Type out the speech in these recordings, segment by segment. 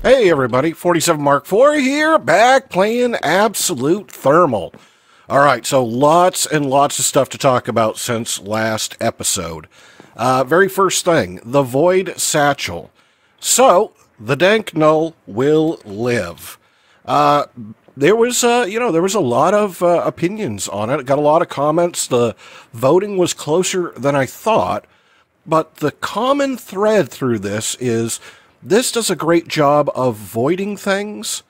Hey everybody, 47 Mark IV here, back playing Absolute Thermal. Alright, so lots and lots of stuff to talk about since last episode. Very first thing, the Void Satchel. So, the Dank Null will live. There was a lot of opinions on it. Got a lot of comments. The voting was closer than I thought. But the common thread through this is this does a great job of voiding things.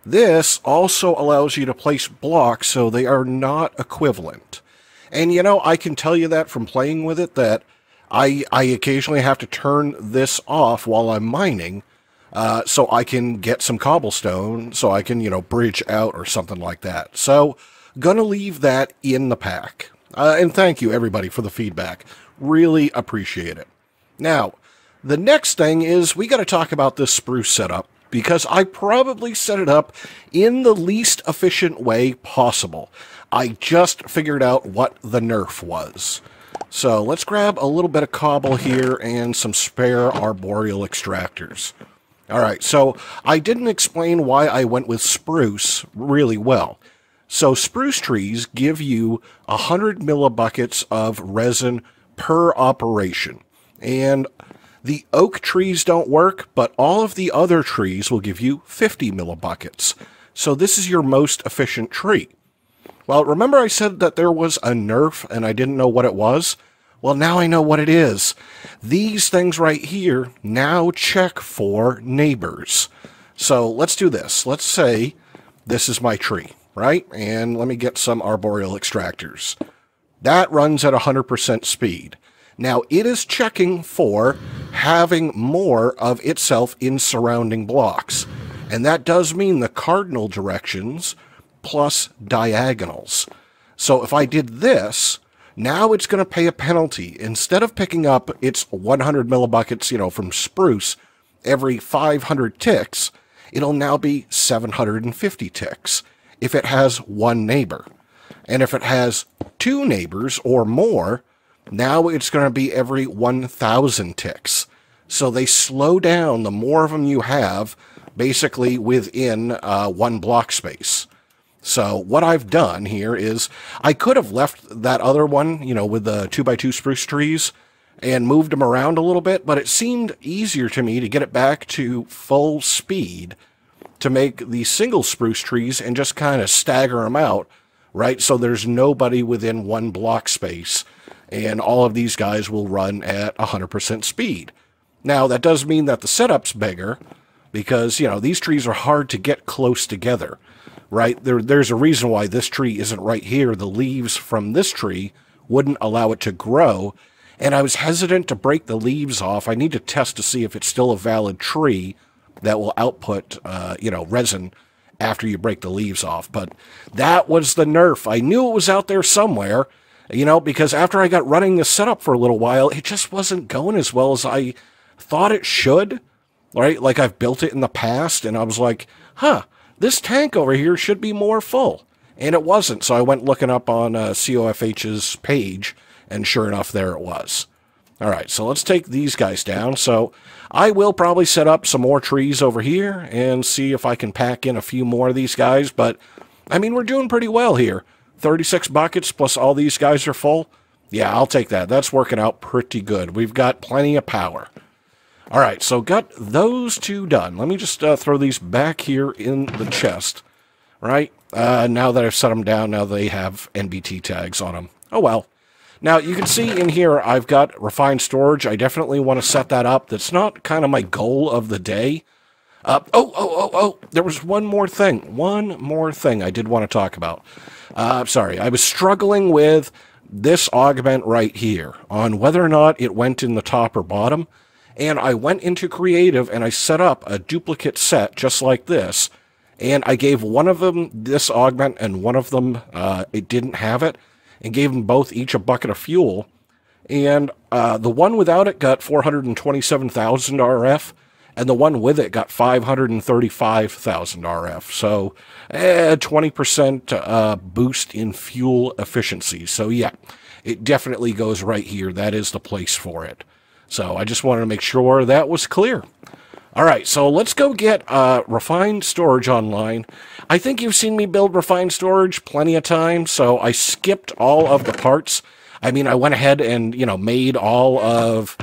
This also allows you to place blocks so they are not equivalent. And you know, I can tell you that from playing with it that I occasionally have to turn this off while I'm mining so I can get some cobblestone so I can, bridge out or something like that. So, gonna leave that in the pack. And thank you everybody for the feedback. Really appreciate it. Now, the next thing is we got to talk about this spruce setup because I probably set it up in the least efficient way possible. I just figured out what the nerf was. So let's grab a little bit of cobble here and some spare arboreal extractors. Alright, so I didn't explain why I went with spruce really well. So spruce trees give you 100 millibuckets of resin per operation. And the oak trees don't work, but all of the other trees will give you 50 millibuckets. So this is your most efficient tree. Well, remember I said that there was a nerf and I didn't know what it was? Well, now I know what it is. These things right here now check for neighbors. So let's do this. Let's say this is my tree, right? And let me get some arboreal extractors. That runs at 100% speed. Now, it is checking for having more of itself in surrounding blocks. And that does mean the cardinal directions plus diagonals. So if I did this, now it's going to pay a penalty. Instead of picking up its 100 millibuckets, from spruce every 500 ticks, it'll now be 750 ticks if it has one neighbor. And if it has two neighbors or more, now it's going to be every 1,000 ticks. So they slow down the more of them you have, basically within one block space. So what I've done here is I could have left that other one, with the 2x2 spruce trees and moved them around a little bit, but it seemed easier to me to get it back to full speed to make the single spruce trees and just kind of stagger them out, right? So there's nobody within one block space. And all of these guys will run at 100% speed. Now, that does mean that the setup's bigger, because, these trees are hard to get close together, right? There's a reason why this tree isn't right here. The leaves from this tree wouldn't allow it to grow, and I was hesitant to break the leaves off. I need to test to see if it's still a valid tree that will output, resin after you break the leaves off. But that was the nerf. I knew it was out there somewhere, because after I got running this setup for a little while, it just wasn't going as well as I thought it should, right? Like I've built it in the past, and I was like, this tank over here should be more full. And it wasn't, so I went looking up on COFH's page, and sure enough, there it was. All right, so let's take these guys down. So I will probably set up some more trees over here and see if I can pack in a few more of these guys, but, I mean, we're doing pretty well here. 36 buckets plus all these guys are full. Yeah, I'll take that. That's working out pretty good. We've got plenty of power. All right, so got those two done. Let me just throw these back here in the chest, right? Now that I've set them down, now they have NBT tags on them. Oh, well. Now, you can see in here I've got refined storage. I definitely want to set that up. That's not kind of my goal of the day. There was one more thing. One more thing I did want to talk about. Sorry, I was struggling with this augment right here on whether or not it went in the top or bottom. And I went into creative and I set up a duplicate set just like this. And I gave one of them this augment and one of them it didn't have it. And gave them both each a bucket of fuel. And the one without it got 427,000 RF. And the one with it got 535,000 RF. So, 20% boost in fuel efficiency. So, yeah, it definitely goes right here. That is the place for it. So, I just wanted to make sure that was clear. All right, so let's go get refined storage online. I think you've seen me build refined storage plenty of times, so I skipped all of the parts. I mean, I went ahead and, made all of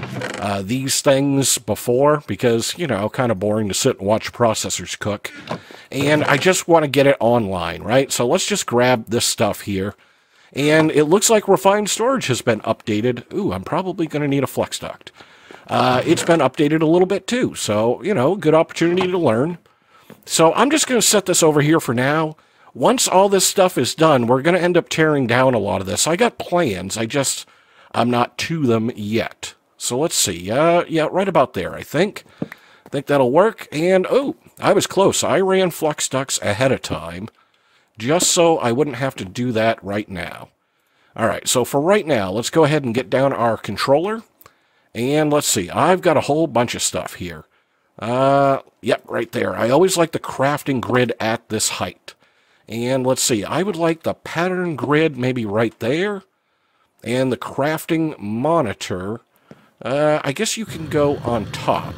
these things before because, kind of boring to sit and watch processors cook. And I just want to get it online, right? So let's just grab this stuff here. And it looks like refined storage has been updated. Ooh, I'm probably going to need a flex duct. It's been updated a little bit too, so, good opportunity to learn. So I'm just going to set this over here for now. Once all this stuff is done, we're going to end up tearing down a lot of this. I got plans, I'm not to them yet. So let's see, yeah, right about there, I think. I think that'll work, and, oh, I was close. I ran flux ducts ahead of time, just so I wouldn't have to do that right now. All right, so for right now, let's go ahead and get down our controller. And let's see, I've got a whole bunch of stuff here. Yep, right there. I always like the crafting grid at this height. And let's see, I would like the pattern grid maybe right there. And the crafting monitor, I guess you can go on top,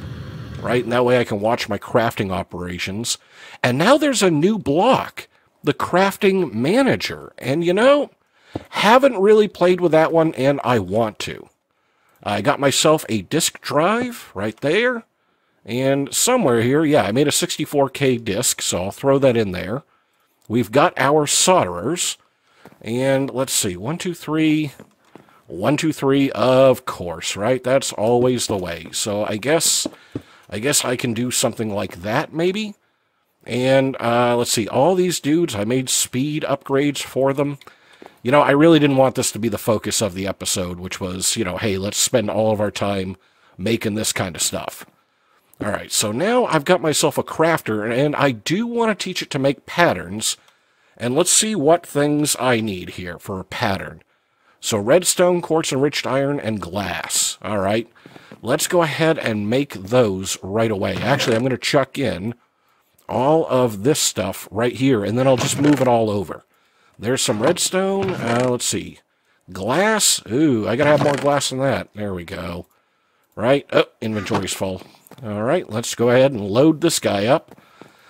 right? And that way I can watch my crafting operations. And now there's a new block, the crafting manager. And haven't really played with that one, and I want to. I got myself a disk drive right there. And somewhere here, yeah, I made a 64K disk, so I'll throw that in there. We've got our solderers. And let's see, 1, 2, 3. 1, 2, 3, of course, right? That's always the way. So I guess I can do something like that, maybe. And let's see, all these dudes, I made speed upgrades for them. I really didn't want this to be the focus of the episode, which was, hey, let's spend all of our time making this kind of stuff. All right, so now I've got myself a crafter, and I do want to teach it to make patterns. And let's see what things I need here for a pattern. So redstone, quartz enriched iron, and glass. All right, let's go ahead and make those right away. Actually, I'm going to chuck in all of this stuff right here, and then I'll just move it all over. There's some redstone. Let's see. Glass. Ooh, I gotta have more glass than that. There we go. Right? Oh, inventory's full. All right, let's go ahead and load this guy up.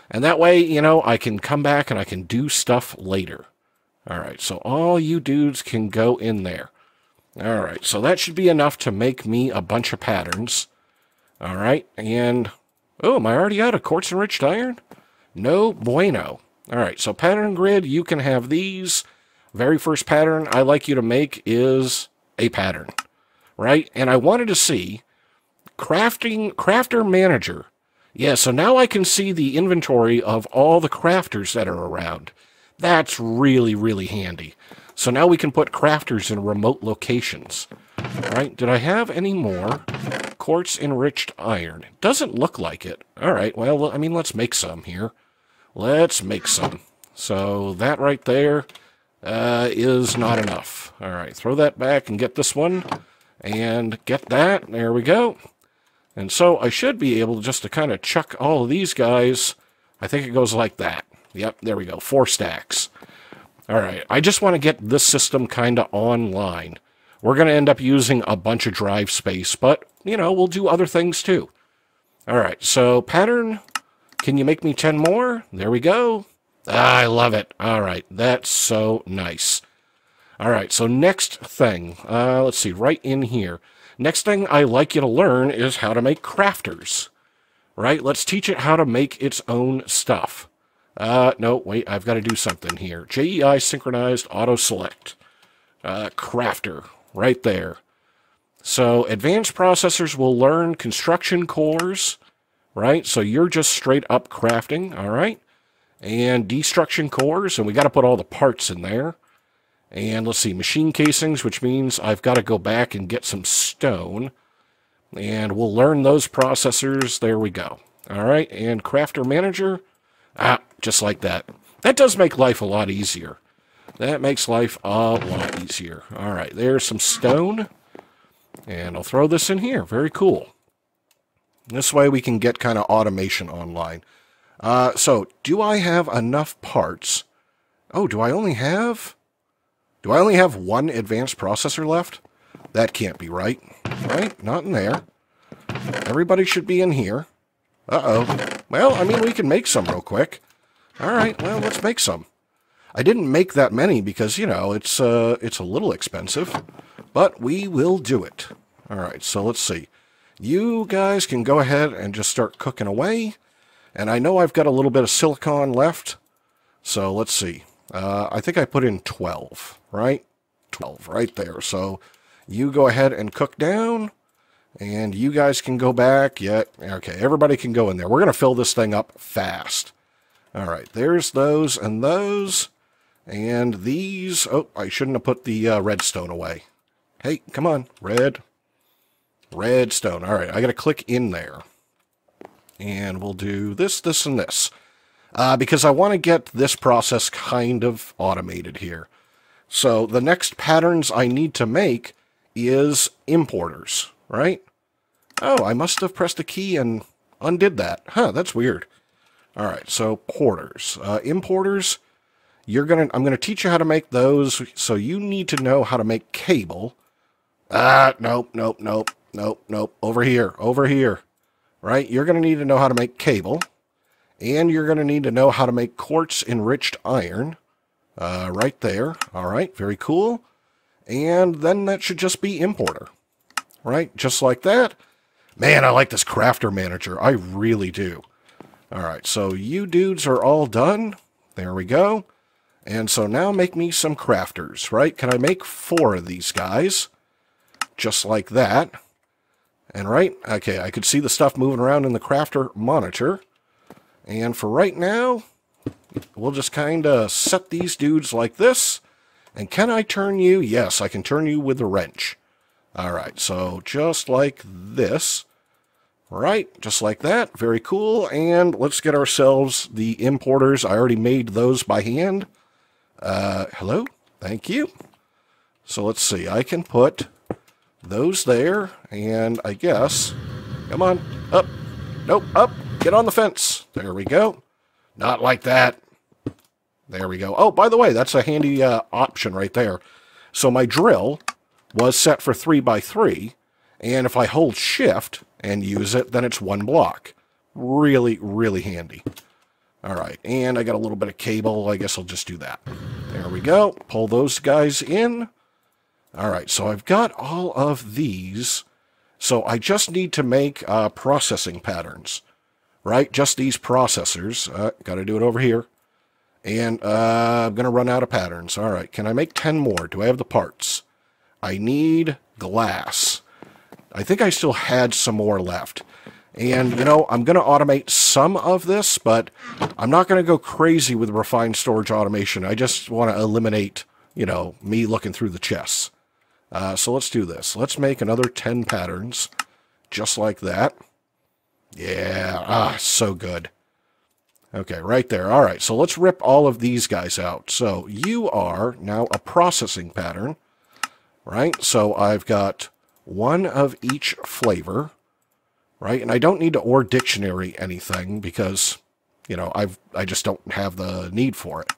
And that way, I can come back and I can do stuff later. All right, so all you dudes can go in there. All right, so that should be enough to make me a bunch of patterns. All right, and... oh, am I already out of quartz enriched iron? No bueno. All right, so pattern grid, you can have these. Very first pattern I like you to make is a pattern, right? And I wanted to see crafter manager. Yeah, so now I can see the inventory of all the crafters that are around. That's really, really handy. So now we can put crafters in remote locations. All right, did I have any more quartz enriched iron? It doesn't look like it. All right, well, I mean, let's make some here. Let's make some. So that right there is not enough. All right, throw that back and get this one. And get that. There we go. And so I should be able just to kind of chuck all of these guys. I think it goes like that. Yep, there we go. 4 stacks. All right, I just want to get this system kind of online. We're going to end up using a bunch of drive space, but, we'll do other things too. All right, so pattern... can you make me 10 more? There we go. I love it. All right, that's so nice. All right, so next thing. Let's see, right in here. Next thing I like you to learn is how to make crafters. Right, let's teach it how to make its own stuff. No, wait, I've got to do something here. JEI synchronized auto select. Crafter, right there. So advanced processors will learn construction cores. Right, so you're just straight up crafting, all right? And destruction cores, and we got to put all the parts in there. And let's see, machine casings, which means I've got to go back and get some stone. And we'll learn those processors. There we go. All right, and crafter manager, just like that. That does make life a lot easier. That makes life a lot easier. All right, there's some stone. And I'll throw this in here. Very cool. This way we can get kind of automation online. So, do I have enough parts? Oh, do I only have one advanced processor left? That can't be right. Right? Not in there. Everybody should be in here. Uh-oh. Well, I mean, we can make some real quick. All right, well, let's make some. I didn't make that many because, you know, it's a little expensive, but we will do it. All right, so let's see. You guys can go ahead and just start cooking away. And I know I've got a little bit of silicon left, so let's see. I think I put in 12, right? 12 right there. So you go ahead and cook down, and you guys can go back. Yeah, okay, everybody can go in there. We're going to fill this thing up fast. All right, there's those and those. And these... Oh, I shouldn't have put the redstone away. Hey, come on. Redstone. All right, I got to click in there. And we'll do this, this, and this. Because I want to get this process kind of automated here. So the next patterns I need to make is importers, right? Oh, I must have pressed a key and undid that. Huh, that's weird. All right, so porters. Importers, I'm going to teach you how to make those, so you need to know how to make cable. Nope. Over here. Right, you're going to need to know how to make cable. And you're going to need to know how to make quartz-enriched iron. Right there. All right, very cool. And then that should just be importer. Right, just like that. Man, I like this crafter manager. I really do. All right, so you dudes are all done. There we go. And so now make me some crafters, right? Can I make 4 of these guys? Just like that. And right, okay, I could see the stuff moving around in the crafter monitor. And for right now, we'll just kind of set these dudes like this. And can I turn you? Yes, I can turn you with the wrench. All right, so just like this. Right, just like that. Very cool. And let's get ourselves the importers. I already made those by hand. Hello? Thank you. So let's see. I can put those there. And I guess... Come on. Up. Nope. Up. Get on the fence. There we go. Not like that. There we go. Oh, by the way, that's a handy option right there. So my drill was set for 3 by 3. And if I hold shift and use it, then it's 1 block. Really, really handy. All right, and I got a little bit of cable. I guess I'll just do that. There we go. Pull those guys in. All right, so I've got all of these. So I just need to make processing patterns, right? Just these processors. Got to do it over here. And I'm going to run out of patterns. All right, can I make 10 more? Do I have the parts? I need glass. I think I still had some more left. And, you know, I'm going to automate some of this, but I'm not going to go crazy with refined storage automation. I just want to eliminate, you know, me looking through the chests. So let's do this. Let's make another 10 patterns, just like that. Yeah, so good. Okay, right there. All right, so let's rip all of these guys out. So you are now a processing pattern, right? So I've got 1 of each flavor, right? And I don't need to ore dictionary anything because, you know, I just don't have the need for it.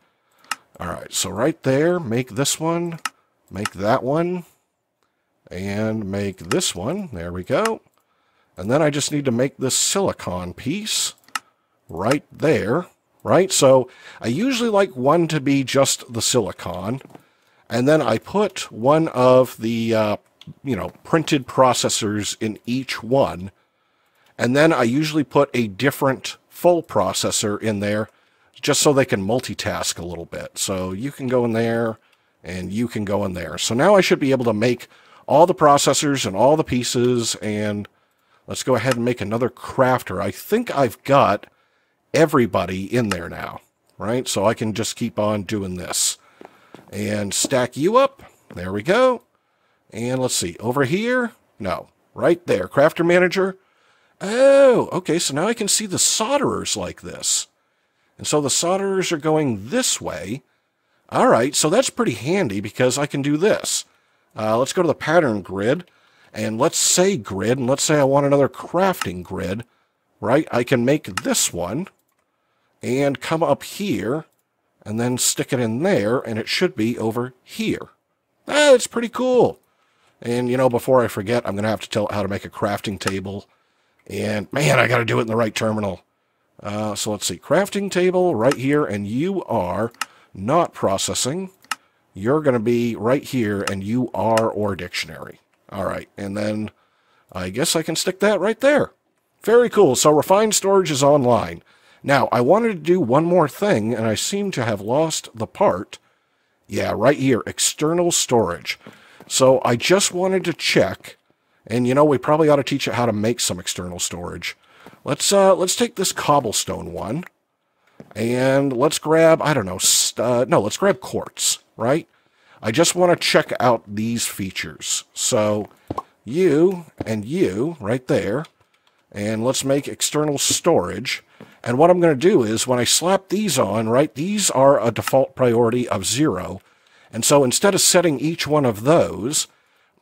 All right, so right there, make this one, make that one, and make this one. There we go. And then I just need to make this silicon piece right there, right? So I usually like one to be just the silicon, and then I put one of the, you know, printed processors in each one, and then I usually put a different full processor in there just so they can multitask a little bit. So you can go in there, and you can go in there. So now I should be able to make all the processors and all the pieces, and let's go ahead and make another crafter. I think I've got everybody in there now, right? So I can just keep on doing this. And stack you up. There we go. And let's see, over here? No, right there. Crafter Manager. Oh, okay, so now I can see the solderers like this. And so the solderers are going this way. All right, so that's pretty handy because I can do this. Let's go to the pattern grid, and let's say grid, and let's say I want another crafting grid, right? I can make this one and come up here and then stick it in there, and it should be over here. It's pretty cool. And, you know, before I forget, I'm going to have to tell it how to make a crafting table. And, man, I got to do it in the right terminal. So let's see. Crafting table right here, and you are not processing. You're going to be right here, and you are or dictionary. All right, and then I guess I can stick that right there. Very cool. So refined storage is online. Now, I wanted to do one more thing, and I seem to have lost the part. Yeah, right here, external storage. So I just wanted to check, and you know, we probably ought to teach it how to make some external storage. Let's take this cobblestone one, and let's grab, I don't know, let's grab quartz, right? I just want to check out these features. So you and you right there, and let's make external storage. And what I'm going to do is when I slap these on, right, these are a default priority of 0. And so instead of setting each one of those,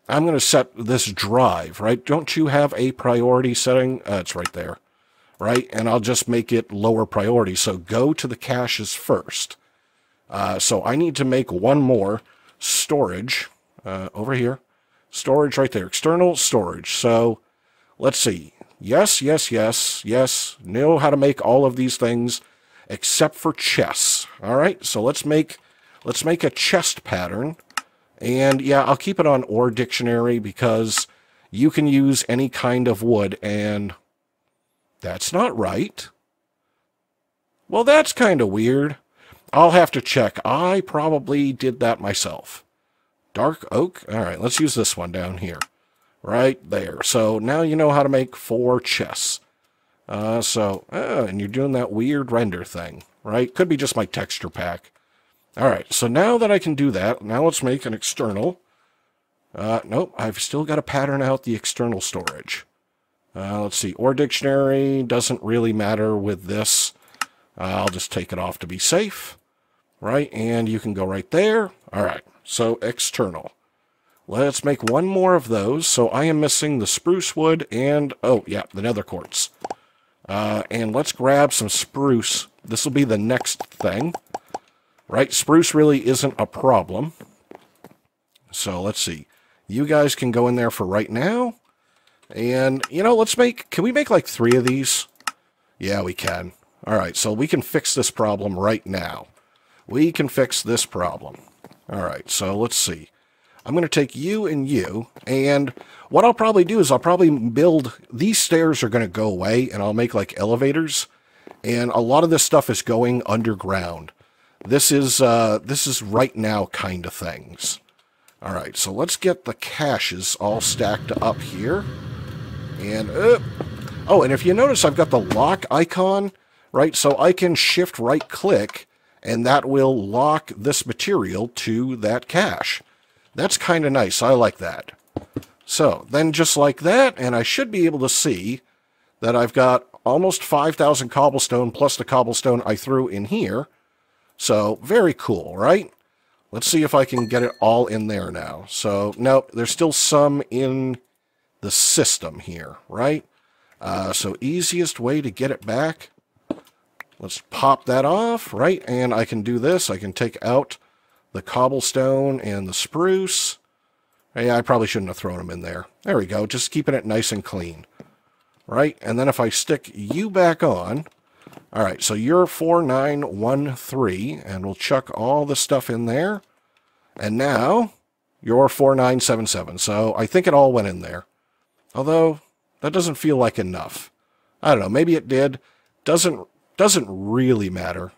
I'm going to set this drive, right? Don't you have a priority setting? It's right there, right? And I'll just make it lower priority. So go to the caches first. So I need to make one more storage over here. Storage right there, external storage. So let's see. Yes, yes, yes, yes. Know how to make all of these things except for chests. All right, so let's make a chest pattern. And yeah, I'll keep it on or dictionary because you can use any kind of wood, and that's not right. Well, that's kind of weird. I'll have to check. I probably did that myself. Dark oak. All right, let's use this one down here. Right there. So now you know how to make 4 chests. And you're doing that weird render thing, right? Could be just my texture pack. All right, so now that I can do that, now let's make an external. Nope, I've still got to pattern out the external storage. Let's see, or dictionary doesn't really matter with this. I'll just take it off to be safe, right? And you can go right there. All right, so external. Let's make one more of those. So I am missing the spruce wood and, oh, yeah, the nether quartz. And let's grab some spruce. This will be the next thing, right? Spruce really isn't a problem. So let's see. You guys can go in there for right now. And, you know, can we make like 3 of these? Yeah, we can. All right, so we can fix this problem right now. We can fix this problem. All right, so let's see. I'm going to take you and you, and what I'll probably do is I'll probably build, these stairs are going to go away, and I'll make like elevators, and a lot of this stuff is going underground. This is right now kind of things. All right, so let's get the caches all stacked up here, and, oh, and if you notice, I've got the lock icon, right, so I can shift right-click, and that will lock this material to that cache. That's kind of nice. I like that. So then just like that, and I should be able to see that I've got almost 5,000 cobblestone plus the cobblestone I threw in here. So very cool, right? Let's see if I can get it all in there now. So no, there's still some in the system here, right? So easiest way to get it back. Let's pop that off, right? And I can do this. I can take out the cobblestone and the spruce. Yeah, I probably shouldn't have thrown them in there. There we go, just keeping it nice and clean. Right, and then if I stick you back on, all right, so you're 4913, and we'll chuck all the stuff in there. And now, you're 4977, so I think it all went in there. Although, that doesn't feel like enough. I don't know, maybe it did. Doesn't really matter.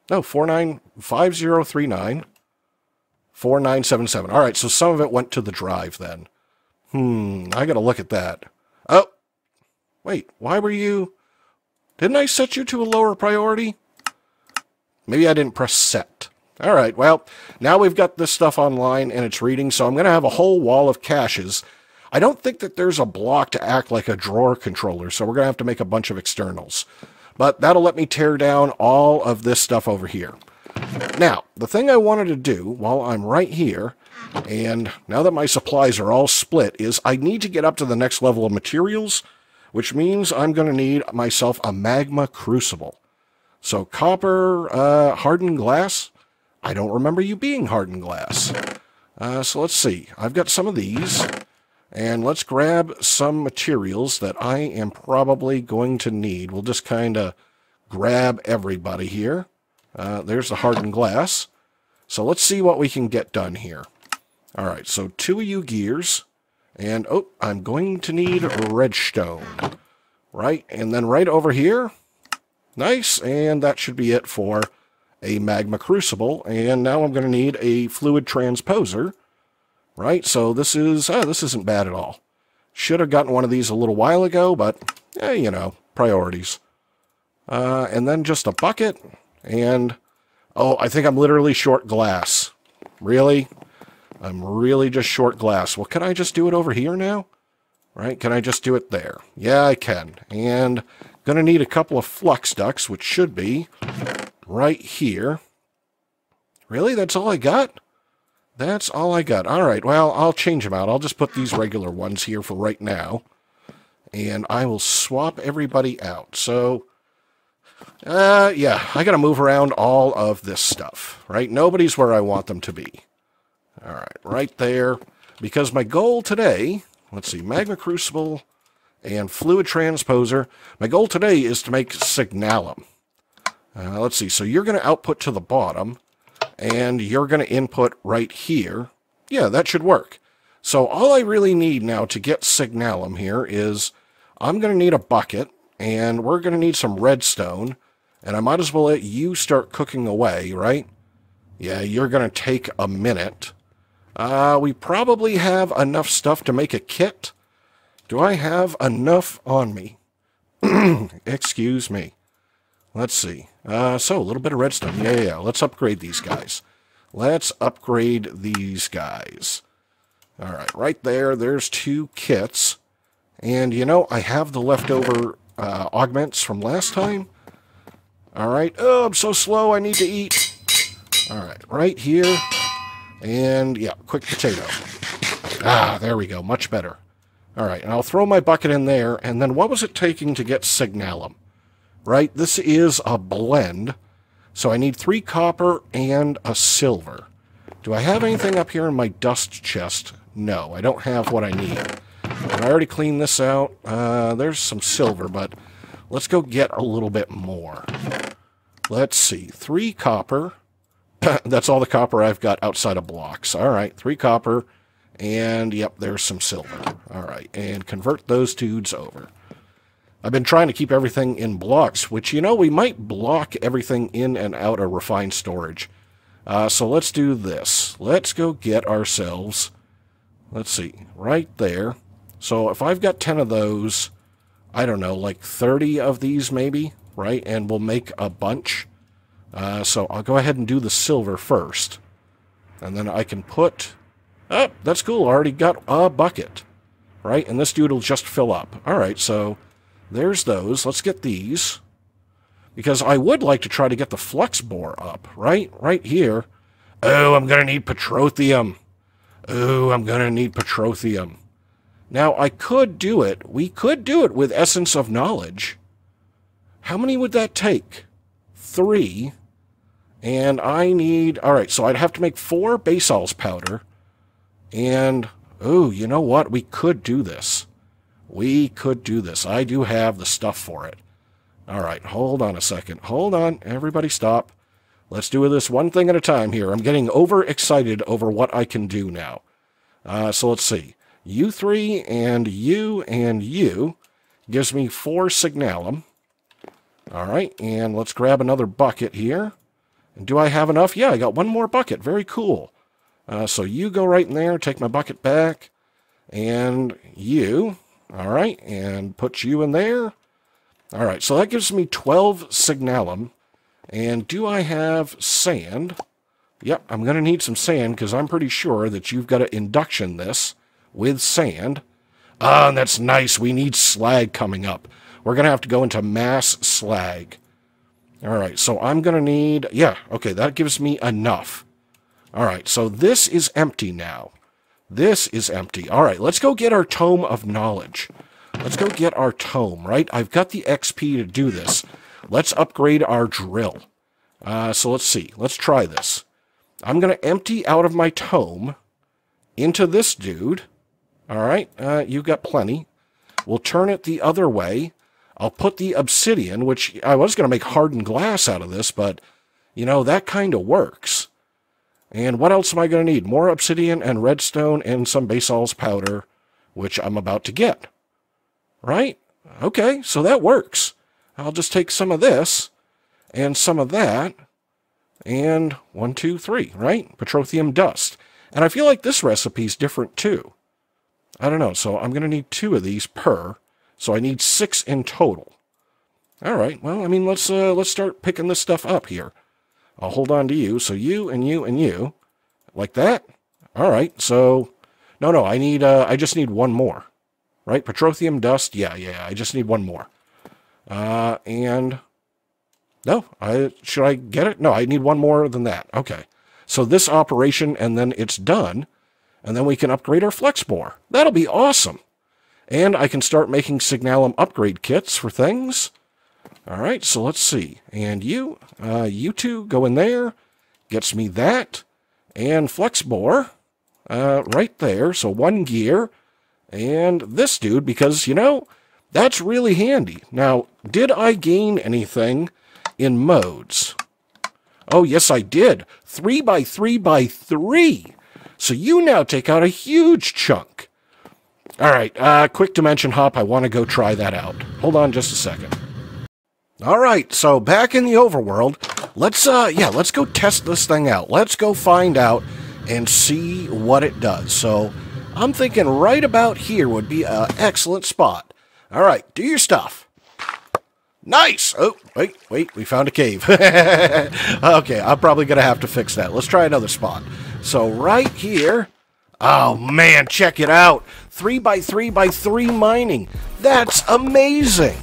No, 495039, 4977. All right, so some of it went to the drive then. I got to look at that. Oh, wait, why were you... Didn't I set you to a lower priority? Maybe I didn't press set. All right, well, now we've got this stuff online and it's reading, so I'm going to have a whole wall of caches. I don't think that there's a block to act like a drawer controller, so we're going to have to make a bunch of externals. But that'll let me tear down all of this stuff over here. Now, the thing I wanted to do while I'm right here, and now that my supplies are all split, is I need to get up to the next level of materials, which means I'm going to need myself a Magma Crucible. So copper, hardened glass. I don't remember you being hardened glass. So let's see. I've got some of these. And let's grab some materials that I am probably going to need. We'll just kind of grab everybody here. There's the hardened glass. So let's see what we can get done here. All right, so 2 of you gears. And, oh, I'm going to need redstone. Right, and then right over here. Nice, and that should be it for a Magma Crucible. And now I'm going to need a fluid transposer. Right, so this isn't bad at all. Should have gotten one of these a little while ago, but, you know, priorities. And then just a bucket, and, oh, I think I'm literally short glass. Really? I'm really just short glass. Well, can I just do it over here now? Right, can I just do it there? Yeah, I can. And going to need a couple of flux ducts, which should be right here. Really? That's all I got? That's all I got. All right, well, I'll change them out. I'll just put these regular ones here for right now. And I will swap everybody out. So, yeah, I got to move around all of this stuff, right? Nobody's where I want them to be. All right, right there. Because my goal today, let's see, Magma Crucible and Fluid Transposer. My goal today is to make Signalum. Let's see, so you're going to output to the bottom. And you're going to input right here. Yeah, that should work. So all I really need now to get Signalum here is I'm going to need a bucket, and we're going to need some redstone, and I might as well let you start cooking away, right? Yeah, you're going to take a minute. We probably have enough stuff to make a kit. Do I have enough on me? Excuse me. Let's see. So, a little bit of redstone. Yeah. Let's upgrade these guys. Let's upgrade these guys. All right, right there. There's 2 kits. And, you know, I have the leftover augments from last time. All right. Oh, I'm so slow. I need to eat. All right, right here. And, yeah, quick potato. Ah, there we go. Much better. All right, and I'll throw my bucket in there. And then what was it taking to get Signalum? Right, this is a blend, so I need 3 copper and a silver. Do I have anything up here in my dust chest? No, I don't have what I need. And I already cleaned this out. There's some silver, but let's go get a little bit more. Let's see, 3 copper. That's all the copper I've got outside of blocks. All right, 3 copper, and yep, there's some silver. All right, and convert those dudes over. I've been trying to keep everything in blocks, which, you know, we might block everything in and out of refined storage. So let's do this. Let's go get ourselves, let's see, right there. So if I've got 10 of those, I don't know, like 30 of these maybe, right? And we'll make a bunch. So I'll go ahead and do the silver first. And then I can put, oh, that's cool, I already got a bucket, right? And this dude will just fill up. All right, so there's those. Let's get these. Because I would like to try to get the flux bore up, right? Right here. Oh, I'm going to need petroleum. Oh, I'm going to need petroleum. Now, I could do it. We could do it with Essence of Knowledge. How many would that take? 3. And I need... Alright, so I'd have to make 4 basalts powder. And, oh, you know what? We could do this. We could do this. I do have the stuff for it. All right, hold on a second. Hold on. Everybody stop. Let's do this one thing at a time here. I'm getting overexcited over what I can do now. So let's see. You 3 and you gives me 4 Signalum. All right, and let's grab another bucket here. And do I have enough? Yeah, I got 1 more bucket. Very cool. So you go right in there. Take my bucket back. And you... All right, and put you in there. All right, so that gives me 12 Signalum. And do I have sand? Yep, I'm going to need some sand because I'm pretty sure that you've got to induction this with sand. Ah, and that's nice. We need slag coming up. We're going to have to go into mass slag. All right, so I'm going to need... Yeah, okay, that gives me enough. All right, so this is empty now. This is empty. All right, let's go get our Tome of Knowledge. Let's go get our tome, right? I've got the XP to do this. Let's upgrade our drill. So let's see. Let's try this. I'm going to empty out of my tome into this dude. All right, you've got plenty. We'll turn it the other way. I'll put the obsidian, which I was going to make hardened glass out of this, but, you know, that kind of works. And what else am I going to need? More obsidian and redstone and some basalts powder, which I'm about to get. Right? Okay, so that works. I'll just take some of this and some of that. And 1, 2, 3, right? Petroleum dust. And I feel like this recipe's different too. I don't know, so I'm going to need 2 of these per. So I need 6 in total. All right, well, I mean, let's start picking this stuff up here. I'll hold on to you. So you and you and you. Like that? All right, so... No, I just need 1 more. Right? Petroleum dust? Yeah, I just need 1 more. And... No, should I get it? No, I need 1 more than that. Okay. So this operation, and then it's done. And then we can upgrade our flex more. That'll be awesome. And I can start making Signalum upgrade kits for things. All right, so let's see. And you two go in there. Gets me that. And flex bore. Right there. So 1 gear. And this dude, because, you know, that's really handy. Now, did I gain anything in modes? Oh, yes, I did. 3 by 3 by 3. So you now take out a huge chunk. All right, quick dimension hop. I want to go try that out. Hold on just a second. All right, so back in the overworld, let's go test this thing out. Let's go find out and see what it does. So I'm thinking right about here would be an excellent spot. All right, do your stuff. Nice! Oh, wait, we found a cave. Okay, I'm probably going to have to fix that. Let's try another spot. So right here... Oh, man, check it out. 3 by 3 by 3 mining. That's amazing.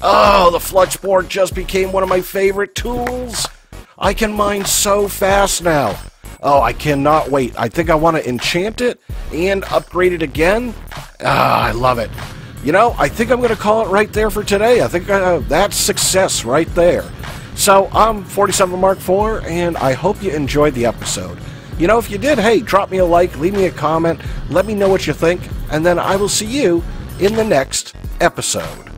Oh, the flux board just became one of my favorite tools. I can mine so fast now. Oh, I cannot wait. I think I want to enchant it and upgrade it again. Ah, I love it. You know, I think I'm going to call it right there for today. I think that's success right there. So, I'm 47 Mark IV, and I hope you enjoyed the episode. You know, if you did, hey, drop me a like, leave me a comment, let me know what you think, and then I will see you in the next episode.